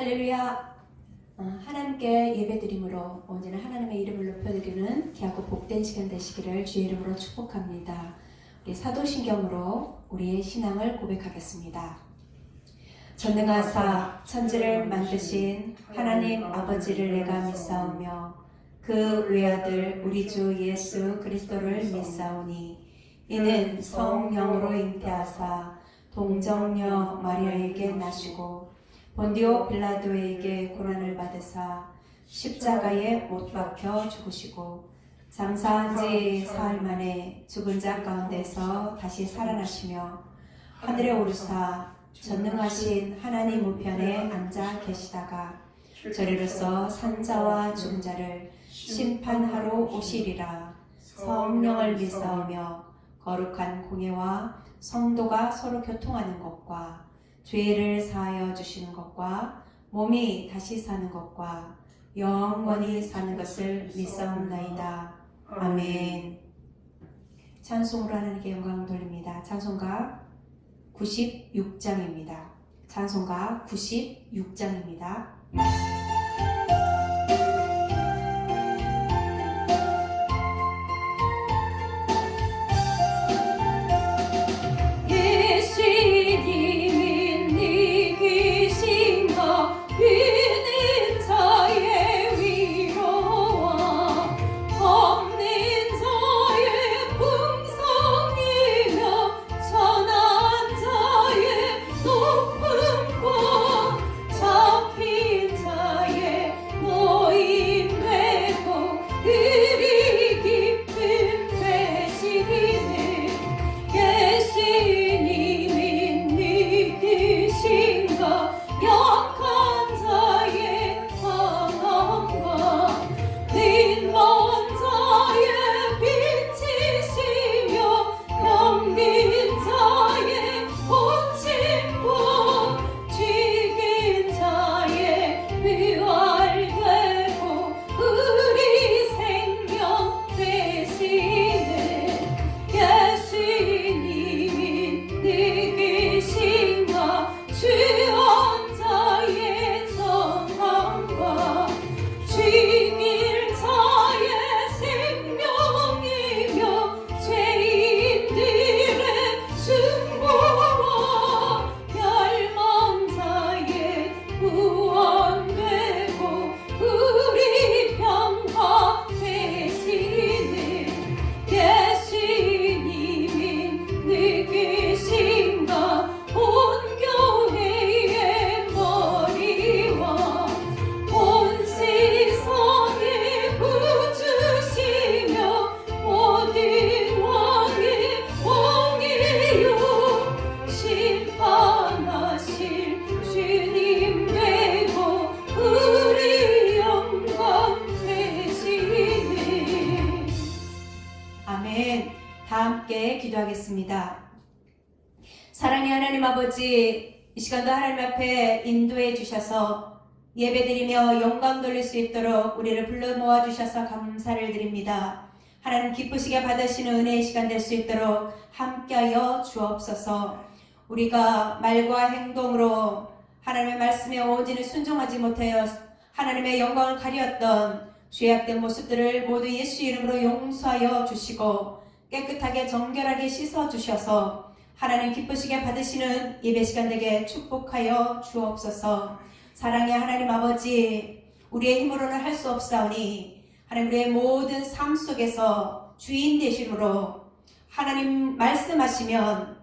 할렐루야. 하나님께 예배드림으로 언제나 하나님의 이름을 높여드리는 귀하고 복된 시간 되시기를 주의 이름으로 축복합니다. 우리 사도신경으로 우리의 신앙을 고백하겠습니다. 전능하사 천지를 만드신 하나님 아버지를 내가 믿사오며 그 외아들 우리 주 예수 그리스도를 믿사오니 이는 성령으로 잉태하사 동정녀 마리아에게 나시고 본디오 빌라도에게 고난을 받으사 십자가에 못 박혀 죽으시고 장사한 지 사흘 만에 죽은 자 가운데서 다시 살아나시며 하늘에 오르사 전능하신 하나님 우편에 앉아 계시다가 저리로서 산자와 죽은 자를 심판하러 오시리라. 성령을 믿사오며 거룩한 공예와 성도가 서로 교통하는 것과 죄를 사하여 주시는 것과 몸이 다시 사는 것과 영원히 사는 것을 믿사옵나이다. 아멘. 찬송으로 하나님께 영광을 돌립니다. 찬송가 96장입니다. 찬송가 96장입니다. 기도하겠습니다. 사랑의 하나님 아버지, 이 시간도 하나님 앞에 인도해 주셔서 예배드리며 영광 돌릴 수 있도록 우리를 불러 모아 주셔서 감사를 드립니다. 하나님 기쁘시게 받으시는 은혜의 시간 될 수 있도록 함께하여 주옵소서. 우리가 말과 행동으로 하나님의 말씀에 오직을 순종하지 못하여 하나님의 영광을 가리었던 죄악된 모습들을 모두 예수 이름으로 용서하여 주시고 깨끗하게 정결하게 씻어주셔서 하나님 기쁘시게 받으시는 예배 시간 되게 축복하여 주옵소서. 사랑의 하나님 아버지, 우리의 힘으로는 할 수 없사오니 하나님 우리의 모든 삶 속에서 주인 되심으로 하나님 말씀하시면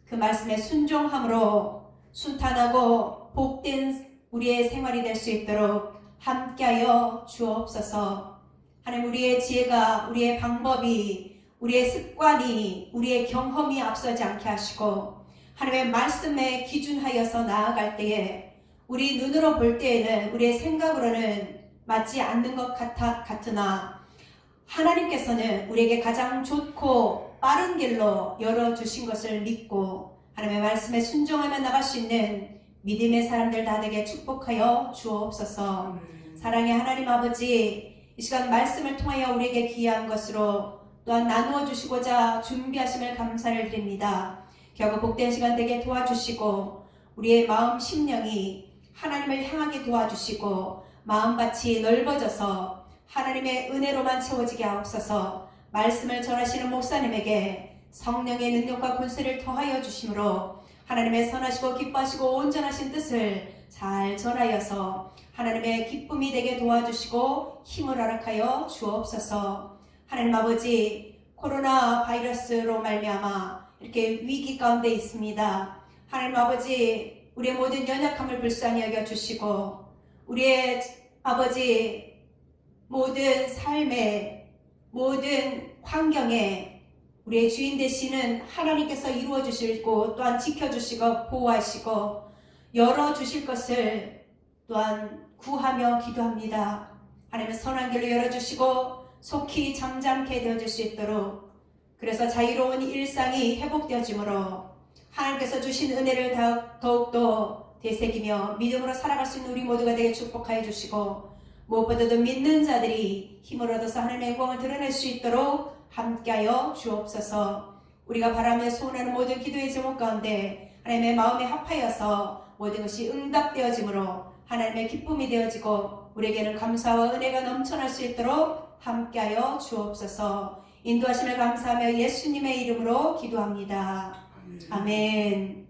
그 말씀에 순종함으로 순탄하고 복된 우리의 생활이 될 수 있도록 함께하여 주옵소서. 하나님 우리의 지혜가, 우리의 방법이, 우리의 습관이, 우리의 경험이 앞서지 않게 하시고 하나님의 말씀에 기준하여서 나아갈 때에 우리 눈으로 볼 때에는 우리의 생각으로는 맞지 않는 것 같으나 하나님께서는 우리에게 가장 좋고 빠른 길로 열어주신 것을 믿고 하나님의 말씀에 순종하며 나갈 수 있는 믿음의 사람들 다 되게 축복하여 주옵소서. 사랑의 하나님 아버지, 이 시간 말씀을 통하여 우리에게 귀한 것으로 또한 나누어 주시고자 준비하심을 감사를 드립니다. 결국 복된 시간 되게 도와주시고 우리의 마음 심령이 하나님을 향하게 도와주시고 마음밭이 넓어져서 하나님의 은혜로만 채워지게 하옵소서. 말씀을 전하시는 목사님에게 성령의 능력과 권세를 더하여 주심으로 하나님의 선하시고 기뻐하시고 온전하신 뜻을 잘 전하여서 하나님의 기쁨이 되게 도와주시고 힘을 허락하여 주옵소서. 하나님 아버지, 코로나 바이러스로 말미암아 이렇게 위기 가운데 있습니다. 하나님 아버지, 우리의 모든 연약함을 불쌍히 여겨 주시고 우리의 아버지 모든 삶의 모든 환경에 우리의 주인 되시는 하나님께서 이루어 주시고 또한 지켜주시고 보호하시고 열어주실 것을 또한 구하며 기도합니다. 하나님의 선한 길로 열어주시고 속히 잠잠케 되어줄 수 있도록, 그래서 자유로운 일상이 회복되어지므로 하나님께서 주신 은혜를 더욱더 되새기며 믿음으로 살아갈 수 있는 우리 모두가 되게 축복하여 주시고 무엇보다도 믿는 자들이 힘을 얻어서 하나님의 영광을 드러낼 수 있도록 함께하여 주옵소서. 우리가 바라며 소원하는 모든 기도의 제목 가운데 하나님의 마음에 합하여서 모든 것이 응답되어지므로 하나님의 기쁨이 되어지고 우리에게는 감사와 은혜가 넘쳐날 수 있도록 함께하여 주옵소서. 인도하심을 감사하며 예수님의 이름으로 기도합니다. 아멘.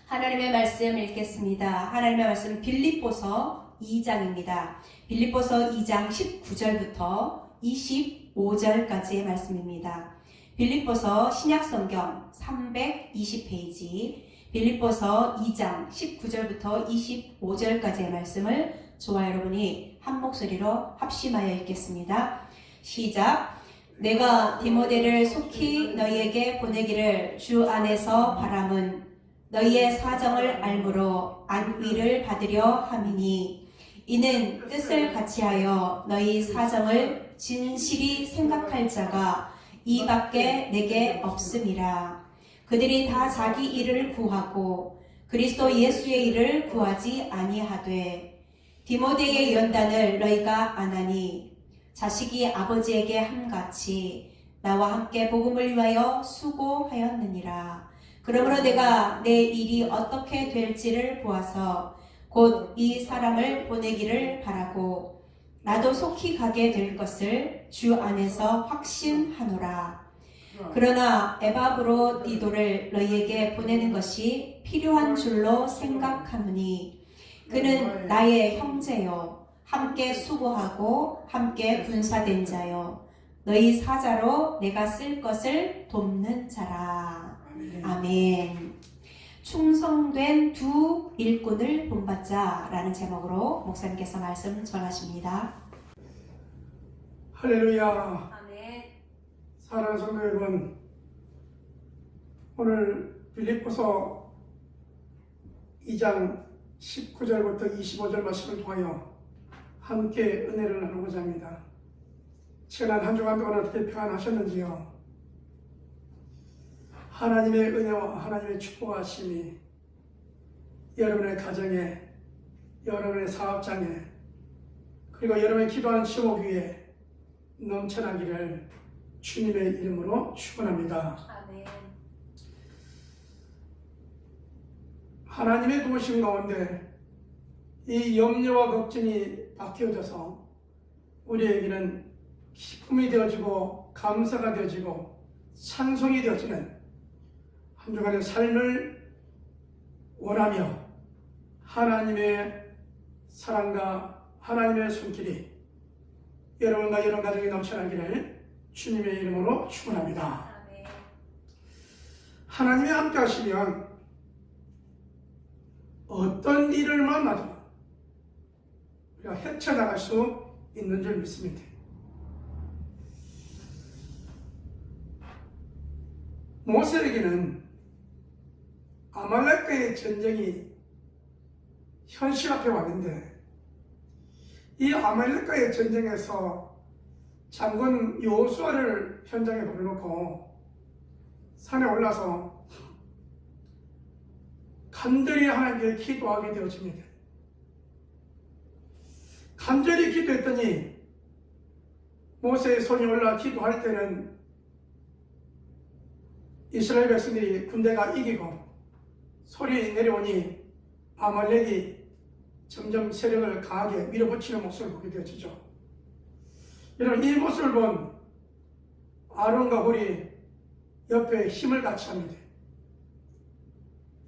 하나님의 말씀 읽겠습니다. 하나님의 말씀 빌립보서 2장입니다. 빌립보서 2장 19절부터 25절까지의 말씀입니다. 빌립보서 신약성경 320페이지 빌립보서 2장 19절부터 25절까지의 말씀을 저와 여러분이 한 목소리로 합심하여 읽겠습니다. 시작. 내가 디모데를 속히 너희에게 보내기를 주 안에서 바람은 너희의 사정을 알므로 안위를 받으려 함이니 이는 뜻을 같이하여 너희 사정을 진실이 생각할 자가 이 밖에 내게 없음이라. 그들이 다 자기 일을 구하고 그리스도 예수의 일을 구하지 아니하되 디모데의 연단을 너희가 안하니 자식이 아버지에게 함같이 나와 함께 복음을 위하여 수고하였느니라. 그러므로 내가 내 일이 어떻게 될지를 보아서 곧 이 사람을 보내기를 바라고 나도 속히 가게 될 것을 주 안에서 확신하노라. 그러나 에바브로디도를 너희에게 보내는 것이 필요한 줄로 생각하노니 그는 나의 형제요 함께 수고하고 함께 군사된 자요 너희 사자로 내가 쓸 것을 돕는 자라. 아멘. 충성된 두 일꾼을 본받자 라는 제목으로 목사님께서 말씀 전하십니다. 할렐루야. 아멘. 사랑하는 성도 여러분, 오늘 빌립보서 2장 19절부터 25절 말씀을 통하여 함께 은혜를 나누고자 합니다. 지난 한 주간 동안 어떻게 평안하셨는지요? 하나님의 은혜와 하나님의 축복하심이 여러분의 가정에, 여러분의 사업장에, 그리고 여러분의 기도하는 지목 위에 넘쳐나기를 주님의 이름으로 축원합니다. 아멘. 하나님의 도우심 가운데 이 염려와 걱정이 바뀌어져서 우리에게는 기쁨이 되어지고 감사가 되어지고 찬송이 되어지는 한 주간의 삶을 원하며 하나님의 사랑과 하나님의 손길이 여러분과 여러분 가정에 넘쳐나기를 주님의 이름으로 축원합니다. 아멘. 하나님이 함께 하시면 어떤 일을 만나도 우리가 헤쳐나갈 수 있는 줄 믿습니다. 모세에게는 아말렉과의 전쟁이 현실 앞에 왔는데 이 아말렉과의 전쟁에서 장군 여호수아를 현장에 보내놓고 산에 올라서 간절히 하나님께 기도하게 되어집니다. 간절히 기도했더니 모세의 손이 올라 기도할 때는 이스라엘 백성들이 군대가 이기고 소리 내려오니 아말렉이 점점 세력을 강하게 밀어붙이는 모습을 보게 되어지죠. 여러분, 이 모습을 본 아론과 홀이 옆에 힘을 같이 합니다.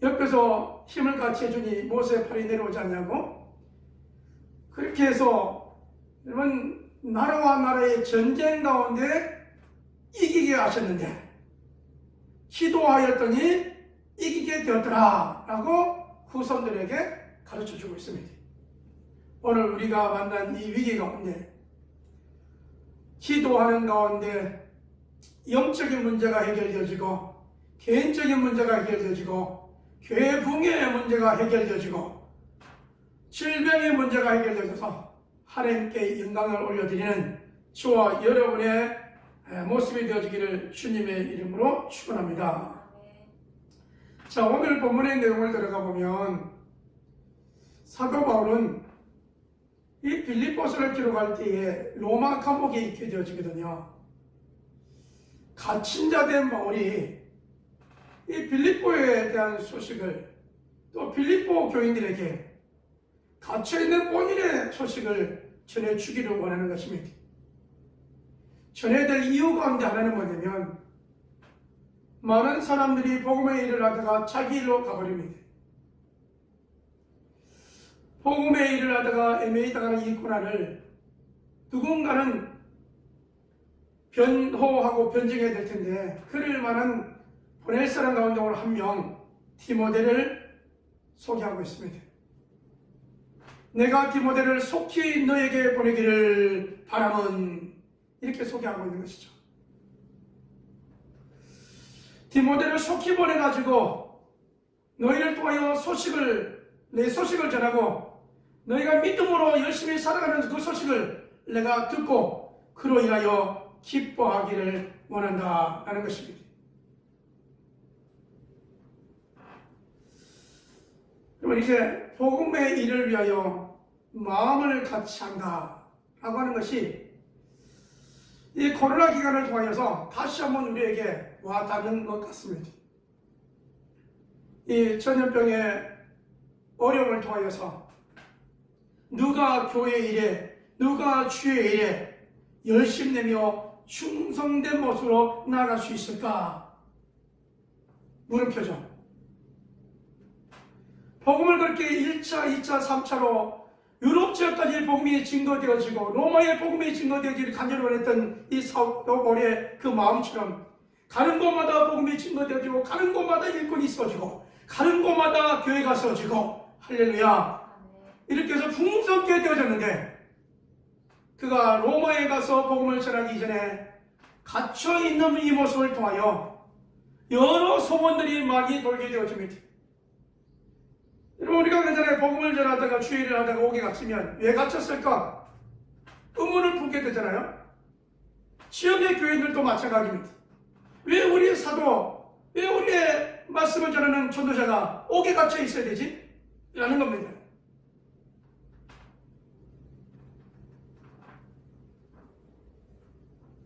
옆에서 힘을 같이 해주니 모세의 팔이 내려오지 않냐고? 그렇게 해서 여러분, 나라와 나라의 전쟁 가운데 이기게 하셨는데 기도하였더니 이기게 되었더라 라고 후손들에게 가르쳐주고 있습니다. 오늘 우리가 만난 이 위기 가운데 기도하는 가운데 영적인 문제가 해결되어지고 개인적인 문제가 해결되어지고 교회 붕괴의 문제가 해결되어지고 질병의 문제가 해결되어져서 하나님께 영광을 올려드리는 저와 여러분의 모습이 되어지기를 주님의 이름으로 축원합니다. 자, 오늘 본문의 내용을 들어가 보면 사도 바울은 이 빌립보서를 기록할 때에 로마 감옥에 있게 되어지거든요. 갇힌 자 된 바울이 이 빌립보에 대한 소식을 또 빌립보 교인들에게 갇혀있는 본인의 소식을 전해주기를 원하는 것입니다. 전해야 될 이유 가운데 하나는 뭐냐면 많은 사람들이 복음의 일을 하다가 자기 일로 가버립니다. 복음의 일을 하다가 애매히 당하는 이 고난을 누군가는 변호하고 변증해야 될 텐데 그럴 만한 보낼 사람 가운데 오늘 한 명 디모데를 소개하고 있습니다. 내가 디모데를 속히 너에게 보내기를 바람은 이렇게 소개하고 있는 것이죠. 디모데를 속히 보내가지고 너희를 통하여 내 소식을 전하고 너희가 믿음으로 열심히 살아가는 그 소식을 내가 듣고 그로 인하여 기뻐하기를 원한다라는 것입니다. 여러분, 이제 복음의 일을 위하여 마음을 같이 한다라고 하는 것이 이 코로나 기간을 통하여서 다시 한번 우리에게 와닿는 것 같습니다. 이 전염병의 어려움을 통하여서 누가 교회 일에 누가 주의 일에 열심 내며 충성된 모습으로 나아갈 수 있을까? 물음표죠. 복음을 그렇게 1차, 2차, 3차로 유럽 지역까지 복음이 증거되어지고 로마의 복음이 증거되어지기를 간절히 원했던 이 사도 바울의 그 마음처럼 가는 곳마다 복음이 증거되어지고 가는 곳마다 일꾼이 있어지고 가는 곳마다 교회가 세워지고 할렐루야 이렇게 해서 풍성하게 되어졌는데 그가 로마에 가서 복음을 전하기 전에 갇혀있는 이 모습을 통하여 여러 소문들이 많이 돌게 되어집니다. 여러분, 우리가 그전에 복음을 전하다가 주의를 하다가 옥에 갇히면 왜 갇혔을까? 의문을 품게 되잖아요. 지역의 교인들도 마찬가지입니다. 왜 우리의 사도, 왜 우리의 말씀을 전하는 전도자가 옥에 갇혀 있어야 되지? 라는 겁니다.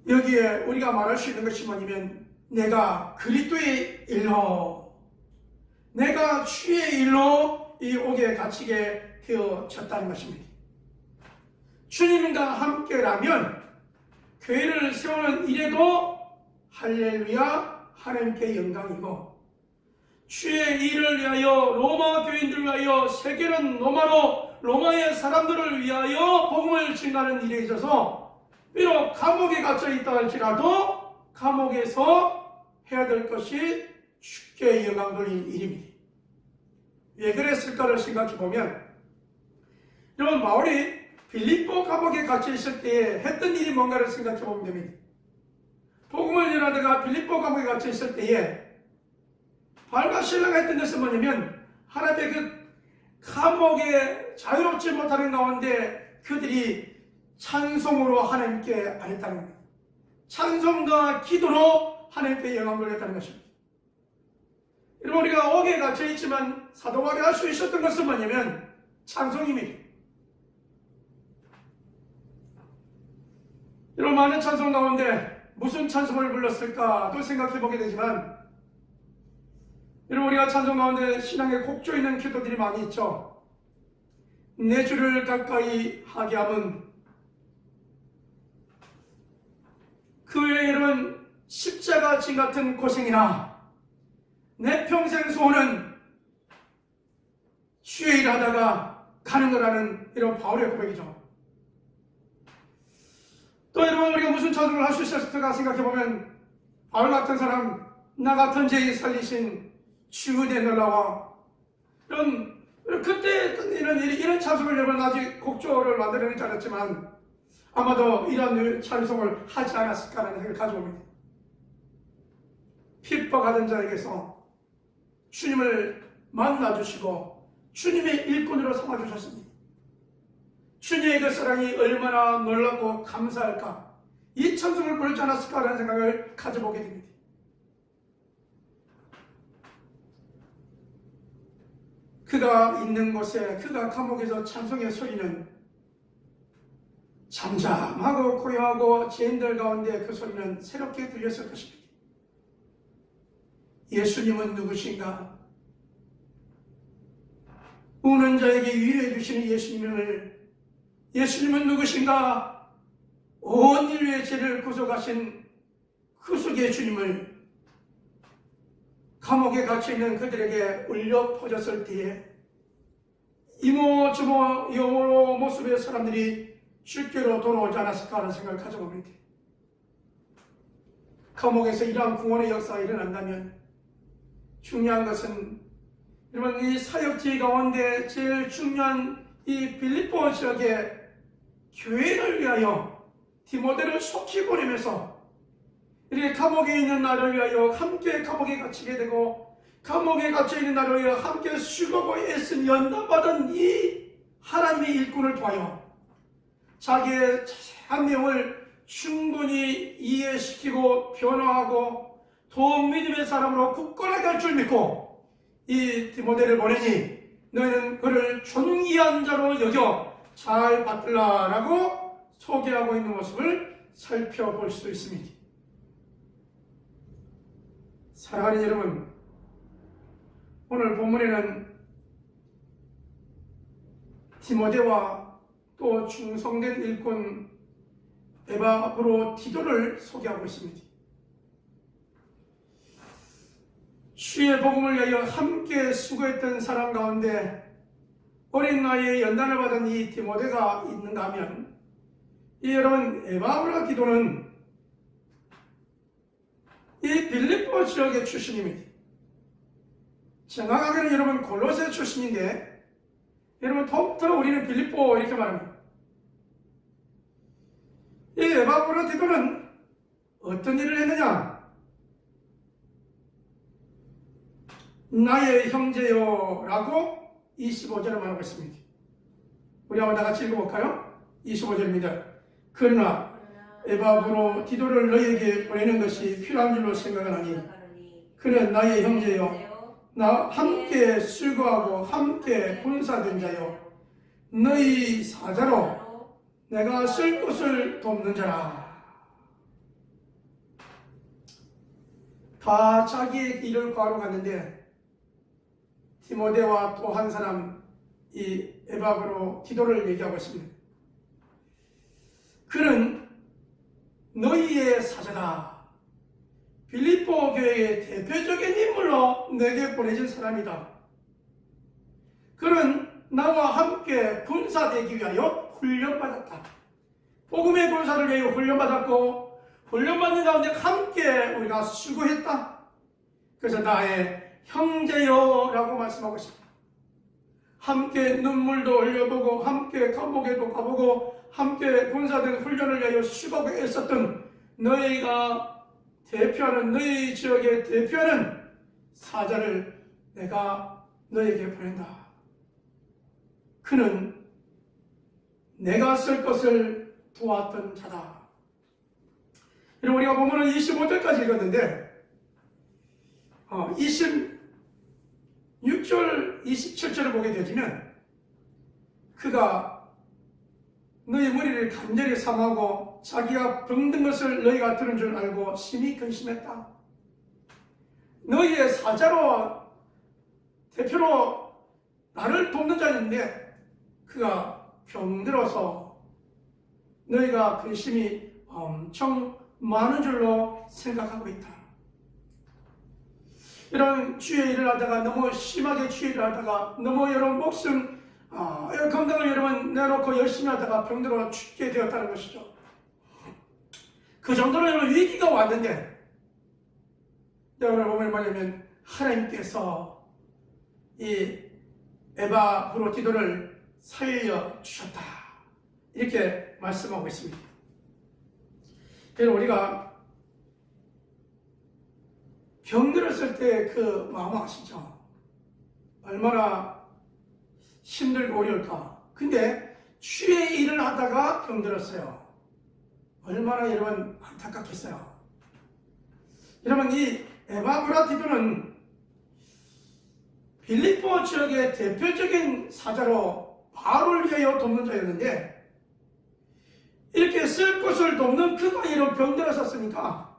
여기에 우리가 말할 수 있는 것이 뭐냐면 내가 그리스도의 일로 내가 주의 일로 이 옥에 갇히게 되어졌다는 것입니다. 주님과 함께라면 교회를 세우는 일에도 할렐루야 하나님께 영광이고 주의 일을 위하여 로마 교인들을 위하여 세계는 로마의 사람들을 위하여 복음을 증가하는 일에 있어서 비록 감옥에 갇혀 있다 할지라도 감옥에서 해야 될 것이 주께 영광 돌릴 일입니다. 왜 그랬을까를 생각해 보면 여러분 바울이 빌립보 감옥에 갇혀 있을 때에 했던 일이 뭔가를 생각해 보면 됩니다. 복음을 전하다가 빌립보 감옥에 갇혀 있을 때에 바울과 실라가 했던 것은 뭐냐면 하나님의 그 감옥에 자유롭지 못하는 가운데 그들이 찬송으로 하나님께 아뢰었다는 겁니다. 찬송과 기도로 하나님께 영광을 돌렸다는 것입니다. 여러분 우리가 옥에 갇혀 있지만 사도 바울이 할 수 있었던 것은 뭐냐면 찬송입니다. 여러분 많은 찬송 가운데 무슨 찬송을 불렀을까 또 생각해 보게 되지만 여러분, 우리가 찬송 가운데 신앙에 곡조 있는 기도들이 많이 있죠. 내 주를 가까이 하게 함은, 그 외에 여러분 십자가 진 같은 고생이나 내 평생 소원은 주의 일 하다가 가는 거라는 이런 바울의 고백이죠. 또 여러분, 우리가 무슨 찬송을 할 수 있었을까 생각해보면, 바울 같은 사람, 나 같은 죄인 살리신 주의 놀라와, 그때 이런 찬송을 여러분 아직 곡조를 만들어내지 않았지만 아마도 이런 찬송을 하지 않았을까라는 생각을 가져옵니다. 핍박하던 자에게서 주님을 만나주시고 주님의 일꾼으로 삼아주셨습니다. 주님의 그 사랑이 얼마나 놀랍고 감사할까, 이 찬송을 부르지 않았을까라는 생각을 가져보게 됩니다. 그가 있는 곳에, 그가 감옥에서 찬송의 소리는 잠잠하고 고요하고 죄인들 가운데 그 소리는 새롭게 들렸을 것입니다. 예수님은 누구신가? 우는 자에게 위로해 주시는 예수님은 누구신가? 온 인류의 죄를 구속하신 구속의 주님을 감옥에 갇혀있는 그들에게 울려 퍼졌을 때에 이모 저모 여러 모습의 사람들이 쉽게로 돌아오지 않았을까 하는 생각을 가져봅니다. 감옥에서 이러한 구원의 역사가 일어난다면 중요한 것은, 여러분, 이 사역지 가운데 제일 중요한 이 빌립보 지역의 교회를 위하여 디모데를 속히 보내면서 이렇게 감옥에 있는 나를 위하여 함께 감옥에 갇히게 되고, 감옥에 갇혀있는 나를 위하여 함께 수고하고 애쓴 연단받은 이 하나님의 일꾼을 도와요 자기의 자세한 내용을 충분히 이해시키고 변화하고 더욱 믿음의 사람으로 굳건하게 할 줄 믿고 이 디모데를 보내니 너희는 그를 존귀한 자로 여겨 잘 받들라라고 소개하고 있는 모습을 살펴볼 수 있습니다. 사랑하는 여러분, 오늘 본문에는 디모데와 또 충성된 일꾼 에바브로디도를 소개하고 있습니다. 주의 복음을 위하여 함께 수고했던 사람 가운데 어린 나이에 연단을 받은 이 디모데가 있는가 하면, 이 여러분 에바브로디도는 이 빌립보 지역의 출신입니다. 정확하게는 여러분 골로새 출신인데, 여러분 통틀어 우리는 빌립보 이렇게 말합니다. 이 에바브로디도는 어떤 일을 했느냐? 나의 형제요 라고 25절을 말하고 있습니다. 우리 한번 다 같이 읽어볼까요? 25절입니다. 그러나 에바브로디도를 너희에게 보내는 것이 필요한 줄로 생각하니 그는 나의 형제요, 나 함께 수고하고 함께 군사된 자요, 너희 사자로 내가 쓸 것을 돕는 자라. 다 자기의 길을 구하러 갔는데 디모데와 또 한 사람, 이 에바브로디도를 얘기하고 있습니다. 그는 너희의 사자다. 빌립보 교회의 대표적인 인물로 내게 보내진 사람이다. 그는 나와 함께 군사되기 위하여 훈련받았다. 복음의 군사를 위하여 훈련받았고, 훈련받는 가운데 함께 우리가 수고했다. 그래서 나의 형제요 라고 말씀하고 있습니다. 함께 눈물도 흘려보고 함께 감옥에도 가보고 함께 군사된 훈련을 위하여 수고하고 애썼던 너희가 대표하는, 너희 지역에 대표하는 사자를 내가 너희에게 보낸다. 그는 내가 쓸 것을 도왔던 자다. 여러분, 우리가 보면은 25절까지 읽었는데 26절, 27절을 보게 되지만 그가 너희 머리를 간절히 삼하고 자기가 병든 것을 너희가 들은 줄 알고 심히 근심했다. 너희의 사자로 대표로 나를 돕는 자였는데 그가 병들어서 너희가 근심이 엄청 많은 줄로 생각하고 있다. 이런 주의 일을 하다가 너무 심하게 주의 일을 하다가 너무 여러분 목숨 건강을 여러분 내놓고 열심히 하다가 병들어 죽게 되었다는 것이죠. 그 정도로 여러분 위기가 왔는데 여러분을 보면 뭐냐면 하나님께서 이 에바 브로티도를 살려주셨다 이렇게 말씀하고 있습니다. 그래서 우리가 병들었을 때 그 마음 아시죠? 얼마나 힘들고 어려울까. 근데 주의 일을 하다가 병들었어요. 얼마나 여러분 안타깝겠어요. 여러분 이 에바 브로티도는 빌립보 지역의 대표적인 사자로 바울을 위하여 돕는 자였는데 이렇게 쓸 것을 돕는 그가 이런 병들었었으니까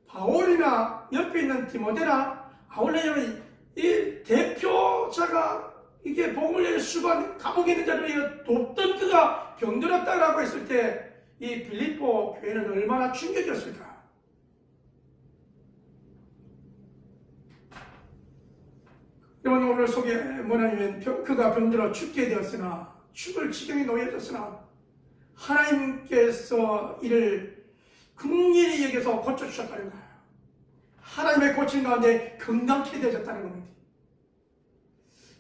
바울이나 옆에 있는 디모데나 아울레는 이 대표자가 이게 복음을 위해 수반 감옥에 있는 자를 돕던 그가 병들었다라고 했을 때 이 빌립보 교회는 얼마나 충격이었을까. 여러분 오늘 속에 뭐냐면 그가 병들어 죽게 되었으나 죽을 지경에 놓여졌으나 하나님께서 이를 긍휼히 여겨서 고쳐주셨다는 거예요. 하나님의 고침 가운데 건강케 되어졌다는 겁니다.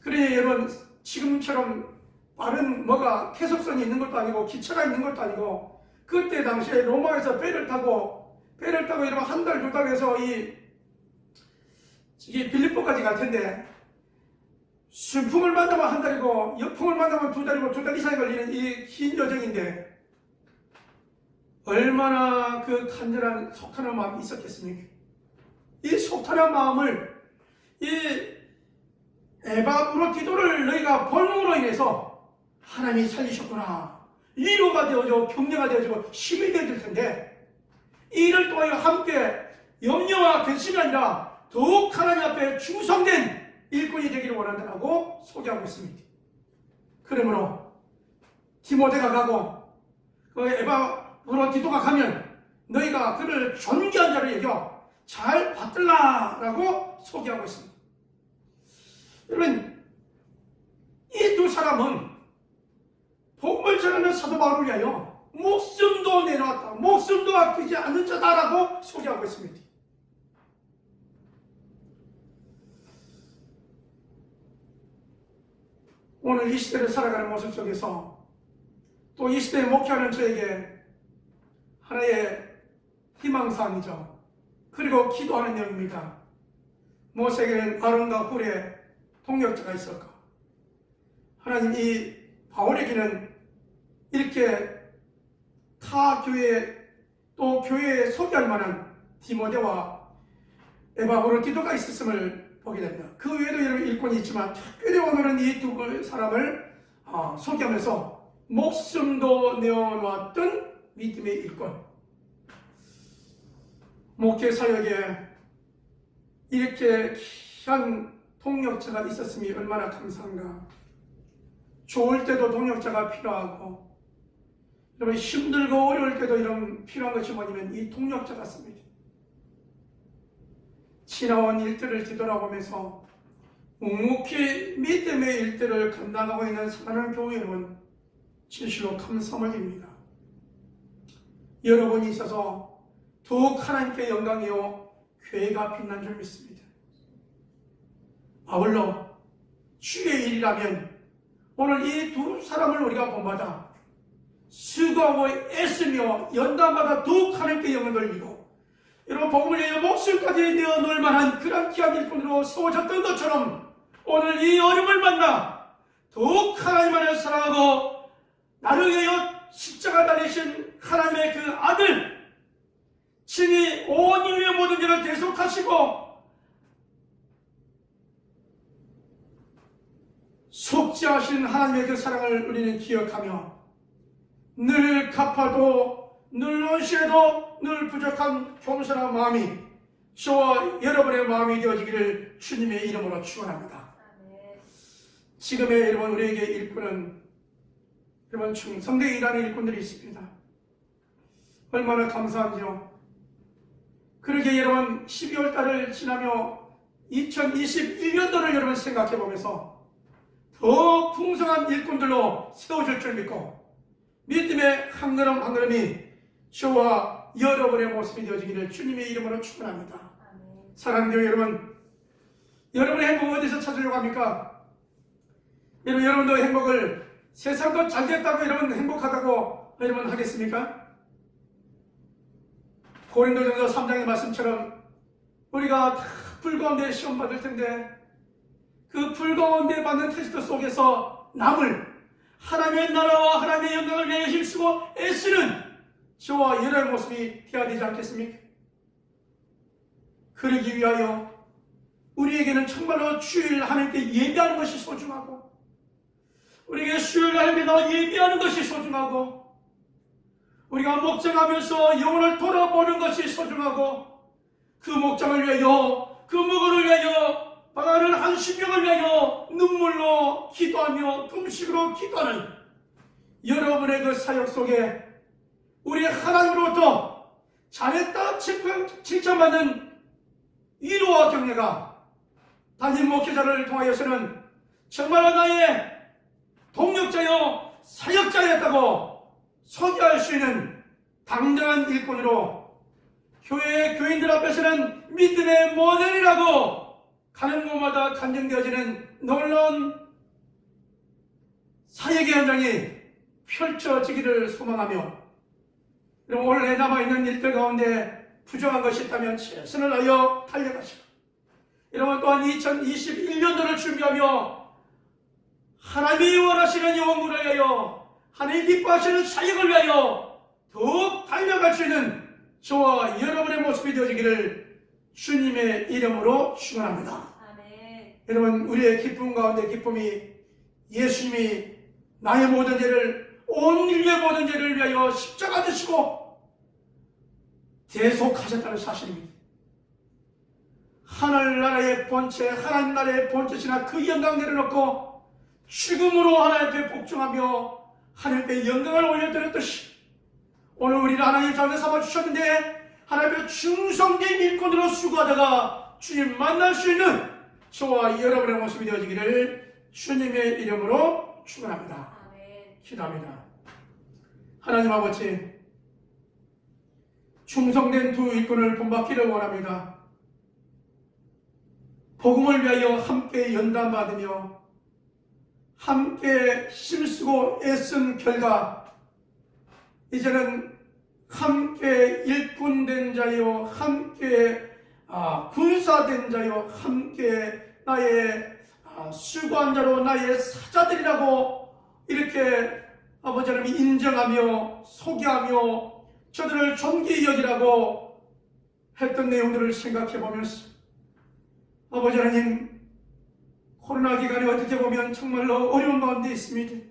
그러니 여러분 지금처럼 빠른 뭐가 계속성이 있는 것도 아니고 기차가 있는 것도 아니고 그때 당시에 로마에서 배를 타고 여러분 한 달 두 달 해서 이 빌립보까지 갈 텐데 순풍을 만나면 한 달이고 역풍을 만나면 두 달이고 두 달 이상이 걸리는 이 긴 여정인데 얼마나 그 간절한 속탄한 마음이 있었겠습니까? 이 속탄한 마음을 이 에바 브로티도를 너희가 볼므로 인해서 하나님이 살리셨구나 위로가 되어지고 격려가 되어지고 힘이 되어질 텐데 이를 통하여 함께 염려와 근심이 아니라 더욱 하나님 앞에 충성된 일꾼이 되기를 원한다고 소개하고 있습니다. 그러므로 디모데가 가고 그 에바 브로티도가 가면 너희가 그를 존귀한 자로 여겨 잘 받들라라고 소개하고 있습니다. 여러분 이 두 사람은 복음을 전하는 사도 바울을 위하여 목숨도 내놓았다, 목숨도 아끼지 않는 자다라고 소개하고 있습니다. 오늘 이 시대를 살아가는 모습 속에서 또 이 시대에 목회하는 저에게 하나의 희망사항이죠. 그리고 기도하는 내용입니다. 모세에게는 아론과 훌의 동역자가 있을까? 하나님 이 바울에게는 이렇게 타 교회 또 교회에 소개할 만한 디모데와 에바 브로티도가 있었음을 보게 됩니다. 그 외에도 여러 일꾼이 있지만 특별히 오늘은 이 두 사람을 소개하면서 목숨도 내어놓았던 믿음의 일꾼. 목회 사역에 이렇게 귀한 동역자가 있었음이 얼마나 감사한가. 좋을 때도 동역자가 필요하고 여러분 힘들고 어려울 때도 이런 필요한 것이 뭐냐면 이 동역자 같습니다. 지나온 일들을 뒤돌아보면서 묵묵히 믿음의 일들을 감당하고 있는 사랑하는 교회 여러분 진실로 감사함을 드립니다. 여러분이 있어서 더욱 하나님께 영광이요 교회가 빛난 줄 믿습니다. 아울러 주의 일이라면 오늘 이 두 사람을 우리가 본받아 수고하고 애쓰며 연단마다 더욱 하나님께 영광을 돌리고 여러분 복음을 위하여 목숨까지 내어놓을 만한 그런 귀한 일꾼으로 세워졌던 것처럼 오늘 이 어려움을 만나 더욱 하나님 안에 사랑하고 나를 위하여 십자가 달리신 하나님의 그 아들 친히 온 인류의 모든 죄를 대속하시고 속죄하신 하나님의 그 사랑을 우리는 기억하며 늘 갚아도 늘 온시해도 늘 부족한 겸손한 마음이 저와 여러분의 마음이 되어지기를 주님의 이름으로 축원합니다. 지금의 여러분 우리에게 일꾼은 여러분 충성되게 일하는 일꾼들이 있습니다. 얼마나 감사한지요. 그렇게 여러분 12월 달을 지나며 2021년도를 여러분 생각해 보면서 더 풍성한 일꾼들로 세워질 줄 믿고 믿음의 한 걸음 한 걸음이 저와 여러분의 모습이 되어지기를 주님의 이름으로 축원합니다. 사랑하는 교회 여러분, 여러분의 행복은 어디서 찾으려고 합니까? 여러분도 행복을 세상도 잘 됐다고 여러분 행복하다고 여러분 하겠습니까? 고린도전서 3장의 말씀처럼 우리가 다 불 가운데 시험 받을 텐데 그 불 가운데 받는 테스트 속에서 남을 하나님의 나라와 하나님의 영광을 위해 힘쓰고 애쓰는 저와 여러분의 모습이 되어야 되지 않겠습니까? 그러기 위하여 우리에게는 정말로 주일 하나님께 예배하는 것이 소중하고 우리에게 수요일 하나님께 예배하는 것이 소중하고 우리가 목장하면서 영혼을 돌아보는 것이 소중하고 그 목장을 위하여 그 목을 위하여 바라는 한 심령을 위하여 눈물로 기도하며 금식으로 기도하는 여러분의 그 사역 속에 우리 하나님으로부터 잘했다 칭찬받는 위로와 격려가 담임 목회자를 통하여서는 정말 나의 동력자요 사역자였다고 소개할 수 있는 당당한 일꾼으로 교회의 교인들 앞에서는 믿음의 모델이라고 가는 곳마다 간증되어지는 놀라운 사역의 현장이 펼쳐지기를 소망하며 여러분 올해 남아있는 일들 가운데 부정한 것이 있다면 최선을 다하여 달려가시고 여러분 또한 2021년도를 준비하며 하나님이 원하시는 영혼을 위하여 하나님 기뻐하시는 사역을 위하여 더욱 달려갈 수 있는 저와 여러분의 모습이 되어지기를 주님의 이름으로 축원합니다. 아멘. 여러분 우리의 기쁨 가운데 기쁨이 예수님이 나의 모든 죄를 온 인류의 모든 죄를 위하여 십자가 지시고 대속하셨다는 사실입니다. 하늘나라의 본체 하나님 나라의 본체시나 그 영광 내려놓고 죽음으로 하나님 앞에 복종하며 하나님 앞에 영광을 올려드렸듯이 오늘 우리를 하나님의 자녀 삼아주셨는데 하나님 앞에 충성된 일꾼으로 수고하다가 주님 만날 수 있는 저와 여러분의 모습이 되어지기를 주님의 이름으로 축원합니다. 기도합니다. 하나님 아버지 충성된 두 일꾼을 본받기를 원합니다. 복음을 위하여 함께 연단받으며 함께 힘쓰고 애쓴 결과 이제는 함께 일꾼된 자요 함께 군사된 자요 함께 나의 수고한 자로 나의 사자들이라고 이렇게 아버지 하나님이 인정하며 소개하며 저들을 존귀히 여기라고 했던 내용들을 생각해 보면서 아버지 하나님 코로나 기간에 어떻게 보면 정말로 어려운 가운데 있습니다.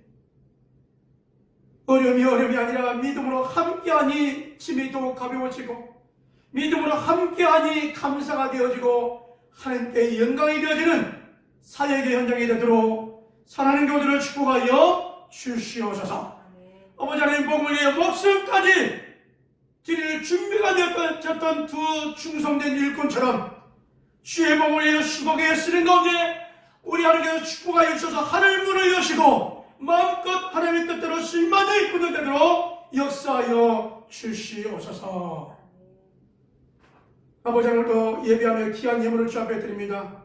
어려움이 아니라 믿음으로 함께하니 짐이 더욱 가벼워지고 믿음으로 함께하니 감사가 되어지고 하나님께 영광이 되어지는 사역의 현장이 되도록 사랑하는 교우들을 축복하여 주시옵소서. 아버지 하나님 복음을 위해 목숨까지 드릴 준비가 되었던 두 충성된 일꾼처럼 주의 복음을 위해 수고에 쓰는 가운데 우리 하나님께서 축복하여 주셔서 하늘 문을 여시고 마음껏 하나님의 뜻대로 실만의 일꾼을 되도록 역사하여 주시옵소서. 아버지 오늘도 예배하며 귀한 예물을 주 앞에 드립니다.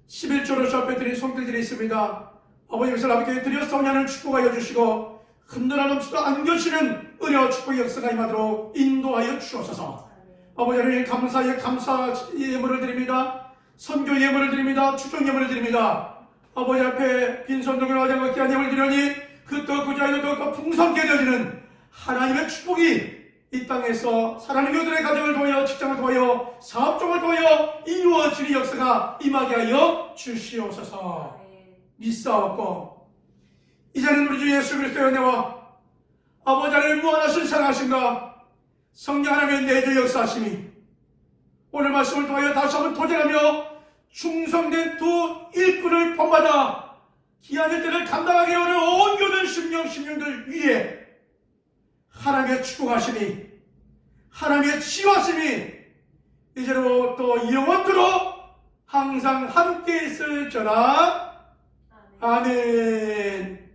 11조를 주 앞에 드린 손길들이 있습니다. 아버지 이것을 아버지께 드렸사오니 하는 축복하여 주시고 흔들어 넘치도 안겨주시는 은혜와 축복의 역사가 임하도록 인도하여 주옵소서. 아버지 하나님 감사 예물을 드립니다. 선교 예물을 드립니다. 추종 예물을 드립니다. 아버지 앞에 빈손 동을 하자고 귀한 예물을 드리니 그또 그 자리도 더욱더 풍성케 되어지는 하나님의 축복이 이 땅에서 사랑하는 교들의 가정을 도하여 직장을 도하여 사업종을 도하여 이루어지는 역사가 임하게 하여 주시옵소서. 믿사옵고 이제는 우리 주 예수 그리스도의 은혜와 아버지 하나님의 무한하신 사랑하심과 성령 하나님의 내주 역사하심이 오늘 말씀을 통하여 다시 한번 도전하며 충성된 두 일꾼을 본받아 귀한 일들을 감당하기 어려운 온 교들 심령들 위에 하나님의 축복하심이, 하나님의 치유하심이 이제로 또 영원토록 항상 함께 있을저라. 아멘.